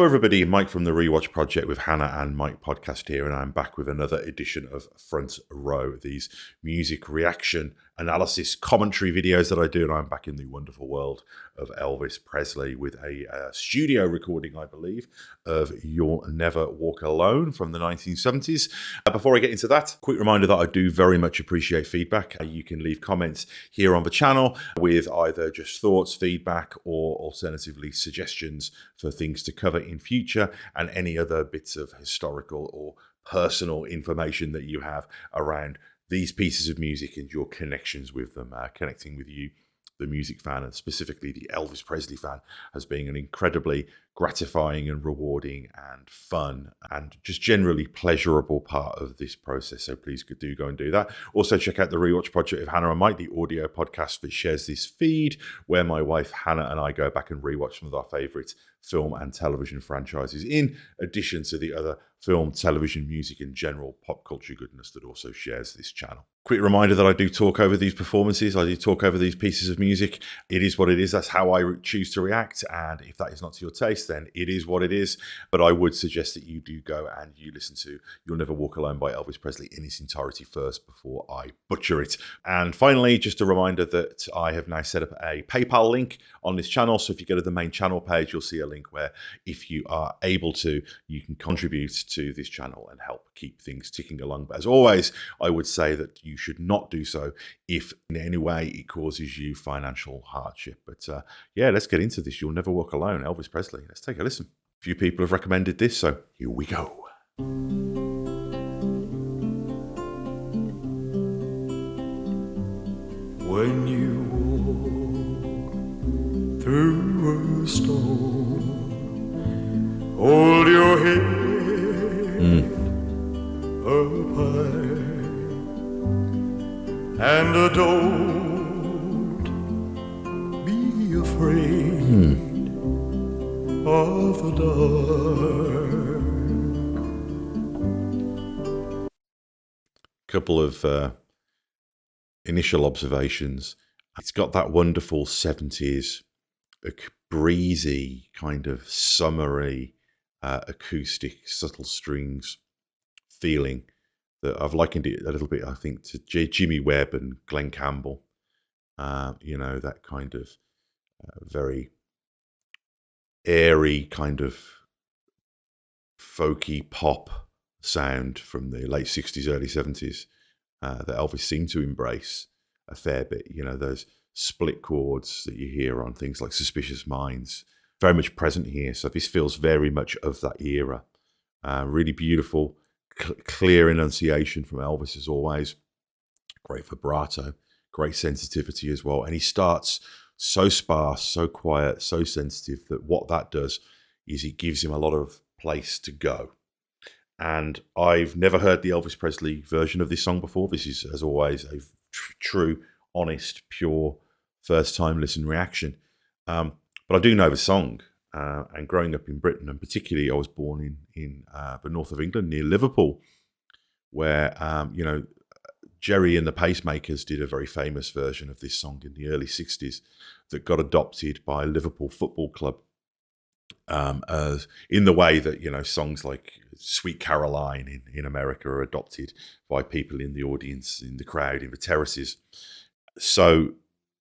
Hello everybody, Mike from the Rewatch Project with Hannah and Mike podcast here, and I'm back with another edition of Front Row, these music reaction analysis commentary videos that I do, and I'm back in the wonderful world of Elvis Presley with a studio recording, I believe, of You'll Never Walk Alone from the 1970s. Before I get into that, quick reminder that I do very much appreciate feedback. You can leave comments here on the channel with either just thoughts, feedback, or alternatively suggestions for things to cover in future, and any other bits of historical or personal information that you have around these pieces of music and your connections with them. Connecting with you, the music fan, and specifically the Elvis Presley fan, has been an incredibly gratifying and rewarding and fun and just generally pleasurable part of this process. So please do go and do that. Also check out the Rewatch Project with Hannah and Mike, the audio podcast that shares this feed, where my wife Hannah and I go back and rewatch some of our favourite film and television franchises, in addition to the other film, television, music, and general pop culture goodness that also shares this channel. Quick reminder that I do talk over these performances. I do talk over these pieces of music. It is what it is. That's how I choose to react. And if that is not to your taste, then it is what it is. But I would suggest that you do go and you listen to You'll Never Walk Alone by Elvis Presley in its entirety first before I butcher it. And finally, just a reminder that I have now set up a PayPal link on this channel. So if you go to the main channel page, you'll see a link where, if you are able to, you can contribute to this channel and help keep things ticking along. But as always, I would say that you should not do so if in any way it causes you financial hardship. But yeah, let's get into this. You'll Never Walk Alone, Elvis Presley. Let's take a listen. A few people have recommended this, so here we go. When you walk through a storm, hold your head up high, and don't be afraid of the dark. Couple of initial observations. It's got that wonderful 70s, breezy, kind of summery, acoustic, subtle strings feeling that I've likened it a little bit, I think, to Jimmy Webb and Glenn Campbell. You know, that kind of very airy, kind of folky pop sound from the late 60s, early 70s that Elvis seemed to embrace a fair bit. You know, those split chords that you hear on things like Suspicious Minds, very much present here. So this feels very much of that era. Really beautiful, clear enunciation from Elvis as always. Great vibrato, great sensitivity as well. And he starts so sparse, so quiet, so sensitive, that what that does is it gives him a lot of place to go. And I've never heard the Elvis Presley version of this song before. This is, as always, a true, honest, pure, first-time listen reaction. But I do know the song. And growing up in Britain, and particularly I was born in the north of England, near Liverpool, where, you know, Jerry and the Pacemakers did a very famous version of this song in the early 60s that got adopted by Liverpool Football Club. In the way that, you know, songs like Sweet Caroline in America are adopted by people in the audience, in the crowd, in the terraces. So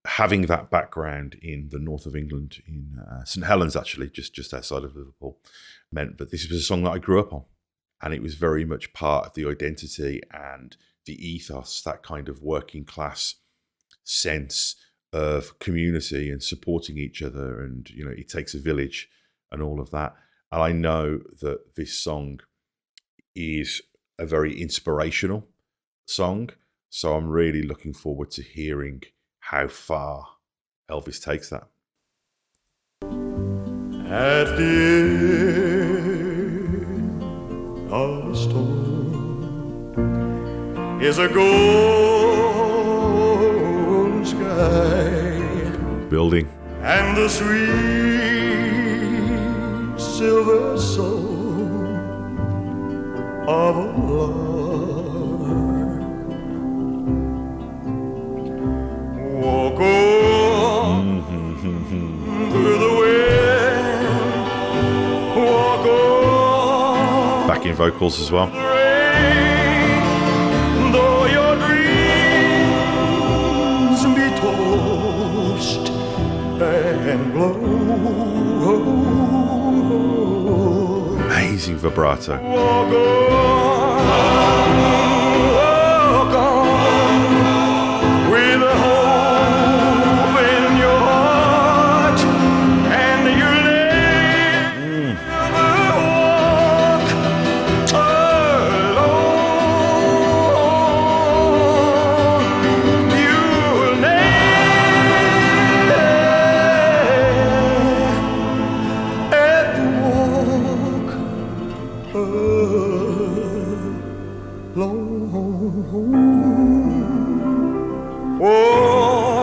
having that background in the north of England, in St Helens, actually, just outside of Liverpool, meant that this was a song that I grew up on. And it was very much part of the identity and the ethos, that kind of working class sense of community and supporting each other. And, you know, it takes a village and all of that. And I know that this song is a very inspirational song. So I'm really looking forward to hearing how far Elvis takes that. At the end of the storm is a golden sky, Building. and the sweet silver soul of a lark. Walk on through the wind, walk backing vocals as well. Though your dreams be tossed and blow. Amazing vibrato. Walk on, with a hope in your heart, and you never walk alone. You'll never walk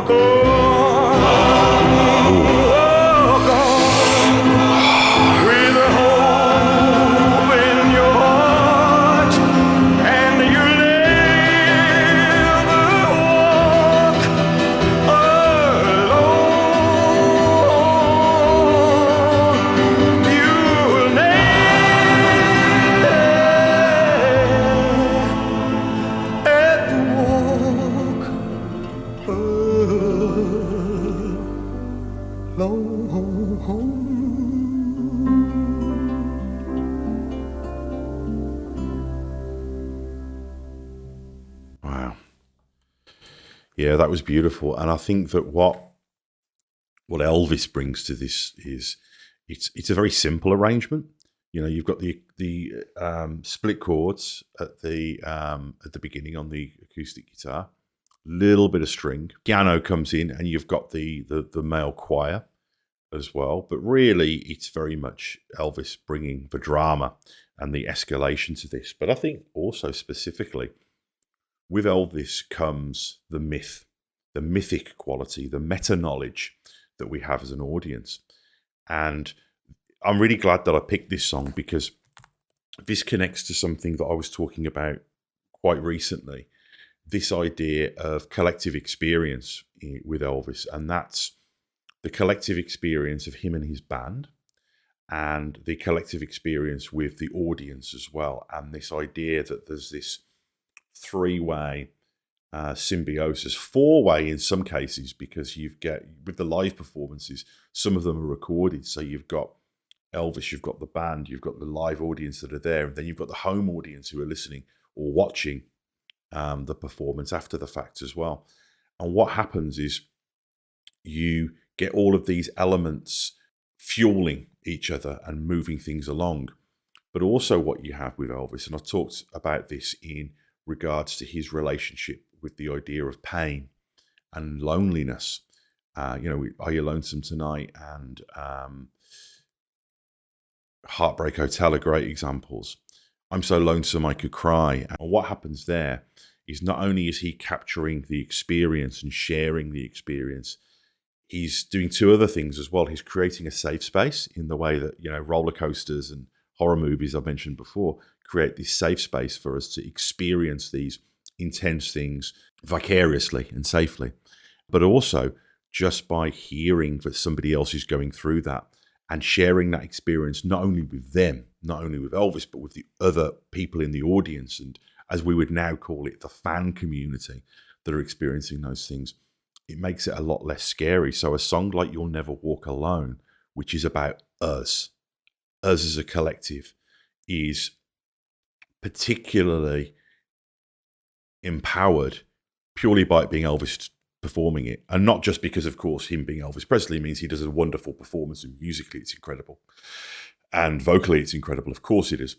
alone. Walk on, with a hope in your heart, and you'll never walk alone. You'll never walk Wow. Yeah, that was beautiful. And I think that what Elvis brings to this is it's a very simple arrangement. You know, you've got the split chords at the beginning on the acoustic guitar, little bit of string, piano comes in, and you've got the male choir as well. But really, it's very much Elvis bringing the drama and the escalation to this. But I think also specifically with Elvis comes the myth, the mythic quality, the meta knowledge that we have as an audience. And I'm really glad that I picked this song because this connects to something that I was talking about quite recently, this idea of collective experience with Elvis. And that's the collective experience of him and his band, and the collective experience with the audience as well. And this idea that there's this three-way symbiosis, four-way in some cases, because you've got, with the live performances, some of them are recorded. So you've got Elvis, you've got the band, you've got the live audience that are there, and then you've got the home audience who are listening or watching the performance after the fact as well. And what happens is you get all of these elements fueling each other and moving things along. But also what you have with Elvis, and I've talked about this in regards to his relationship with the idea of pain and loneliness. Are You Lonesome Tonight and Heartbreak Hotel are great examples. I'm So Lonesome I Could Cry. And what happens there is not only is he capturing the experience and sharing the experience, he's doing two other things as well. He's creating a safe space in the way that, roller coasters and horror movies I mentioned before create this safe space for us to experience these intense things vicariously and safely. But also just by hearing that somebody else is going through that and sharing that experience, not only with them, not only with Elvis, but with the other people in the audience, and as we would now call it, the fan community that are experiencing those things, it makes it a lot less scary. So a song like You'll Never Walk Alone, which is about us as a collective, is particularly empowered purely by it being Elvis performing it. And not just because, of course, him being Elvis Presley means he does a wonderful performance, and musically it's incredible. And vocally it's incredible, of course it is.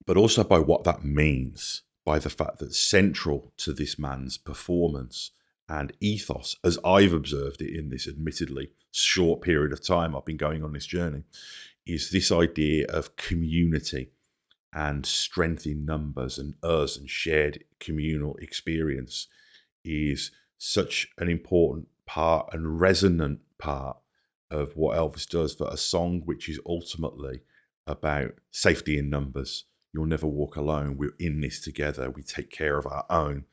But also by what that means, by the fact that central to this man's performance and ethos, as I've observed it in this admittedly short period of time I've been going on this journey, is this idea of community and strength in numbers and us and shared communal experience is such an important part and resonant part of what Elvis does, for a song which is ultimately about safety in numbers. You'll never walk alone. We're in this together. We take care of our own.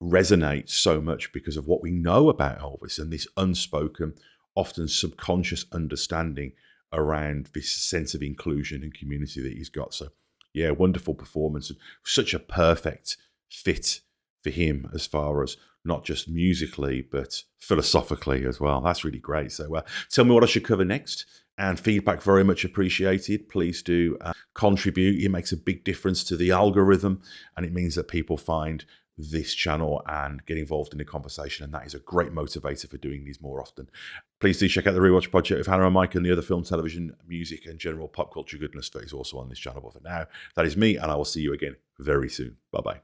Resonates so much because of what we know about Elvis and this unspoken, often subconscious understanding around this sense of inclusion and community that he's got. So yeah, wonderful performance. Such a perfect fit for him as far as not just musically, but philosophically as well. That's really great. So tell me what I should cover next. And feedback very much appreciated. Please do contribute. It makes a big difference to the algorithm, and it means that people find this channel and get involved in the conversation, and that is a great motivator for doing these more often. Please do check out the Rewatch Project with Hannah and Mike and the other film, television, music, and general pop culture goodness that is also on this channel. But for now, that is me, and I will see you again very soon. Bye-bye.